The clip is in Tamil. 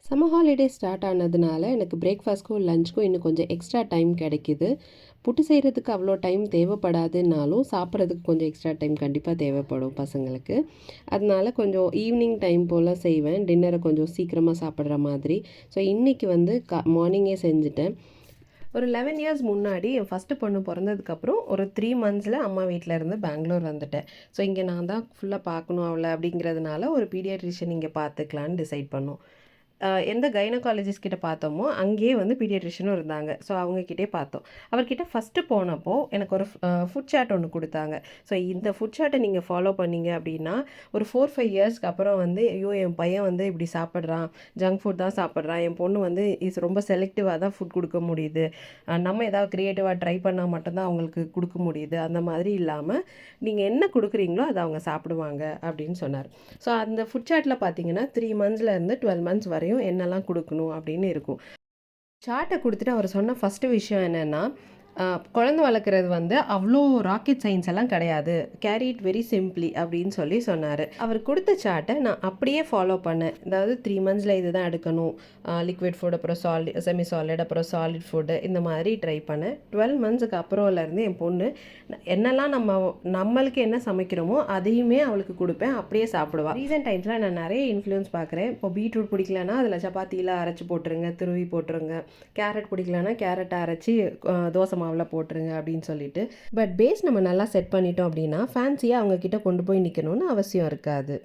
சம்மர் ஹாலிடே ஸ்டார்ட் ஆனதுனால எனக்கு பிரேக்ஃபாஸ்ட்க்கும் லஞ்சுக்கும் இன்னும் கொஞ்சம் எக்ஸ்ட்ரா டைம் கிடைக்கிது. புட்டு செய்கிறதுக்கு அவ்வளோ டைம் தேவைப்படாதுன்னாலும் சாப்பிட்றதுக்கு கொஞ்சம் எக்ஸ்ட்ரா டைம் கண்டிப்பாக தேவைப்படும் பசங்களுக்கு. அதனால கொஞ்சம் ஈவினிங் டைம் போல் செய்வேன், டின்னரை கொஞ்சம் சீக்கிரமாக சாப்பிட்ற மாதிரி. ஸோ இன்றைக்கி வந்து மார்னிங்கே செஞ்சுட்டேன். ஒரு 11 இயர்ஸ் முன்னாடி என் ஃபஸ்ட்டு பொண்ணு பிறந்ததுக்கப்புறம் ஒரு 3 மந்த்ஸில் அம்மா வீட்டில் இருந்து பெங்களூர் வந்துட்டேன். ஸோ இங்கே நான் தான் ஃபுல்லாக பார்க்கணும் அவளை அப்படிங்கிறதுனால ஒரு பீடியாட்ரிஷியன் இங்கே பார்த்துக்கலான்னு டிசைட் பண்ணோம். எந்த கைனகாலஜிஸ்ட் கிட்ட பார்த்தோமோ அங்கேயே வந்து பீடியாட்ரிஷியனும் இருந்தாங்க. ஸோ அவங்கக்கிட்டே பார்த்தோம். அவர்கிட்ட ஃபஸ்ட்டு போனப்போ எனக்கு ஒரு ஃபுட் சார்ட் ஒன்று கொடுத்தாங்க. ஸோ இந்த ஃபுட் சார்ட்டை நீங்கள் ஃபாலோ பண்ணீங்க அப்படின்னா ஒரு 4-5 இயர்ஸ்க்கு அப்புறம் வந்து ஐயோ என் பையன் வந்து இப்படி சாப்பிட்றான், ஜங்க் ஃபுட் தான் சாப்பிட்றான், என் பொண்ணு வந்து ரொம்ப செலக்டிவாக தான் ஃபுட் கொடுக்க முடியுது, நம்ம ஏதாவது க்ரியேட்டிவாக ட்ரை பண்ணால் மட்டும்தான் அவங்களுக்கு கொடுக்க முடியுது, அந்த மாதிரி இல்லாமல் நீங்கள் என்ன கொடுக்குறீங்களோ அதை அவங்க சாப்பிடுவாங்க அப்படின்னு சொன்னார். ஸோ அந்த ஃபுட் சார்ட்டில் பார்த்தீங்கன்னா 3 மந்த்ஸ்லேருந்து 12 மந்த்ஸ் வரையும் என்னெல்லாம் கொடுக்கணும் அப்படின்னு இருக்கும். சார்ட்டை கொடுத்துட்டு அவர் சொன்ன ஃபஸ்ட்டு விஷயம் என்னென்னா, குழந்தை வளர்க்குறது வந்து அவ்வளோ ராக்கெட் சயின்ஸ் எல்லாம் கிடையாது, கேரி இட் வெரி சிம்பிளி அப்படின்னு சொன்னார். அவர் கொடுத்த சார்ட்டை நான் அப்படியே ஃபாலோ பண்ணேன். அதாவது 3 மந்த்ஸில் இது தான் எடுக்கணும், லிக்விட் ஃபுட், அப்புறம் செமி சாலிட், அப்புறம் சாலிட் ஃபுட்டு, இந்த மாதிரி ட்ரை பண்ணேன். 12 மந்த்ஸுக்கு அப்புறம்லேருந்து என் பொண்ணு என்னெல்லாம் நம்மளுக்கு என்ன சமைக்கிறோமோ அதையுமே அவளுக்கு கொடுப்பேன், அப்படியே சாப்பிடுவா. ரீசெண்ட் டைம்ஸில் நான் நிறைய இன்ஃப்ளூயன்ஸ் பார்க்குறேன். இப்போ பீட்ரூட் பிடிக்கலன்னா அதில் சப்பாத்தியில் அரைச்சி போட்டுருங்க, துருவி போட்டுருங்க. கேரட் பிடிக்கலன்னா கேரட்டை அரைச்சி தோசை மாவில் போட்டுருங்க அப்படின்னு சொல்லிட்டு. பட் பேஸ் நம்ம நல்லா செட் பண்ணிட்டோம் அப்படின்னா ஃபேன்சியாக அவங்கக்கிட்ட கொண்டு போய் நிற்கணும்னு அவசியம் இருக்காது.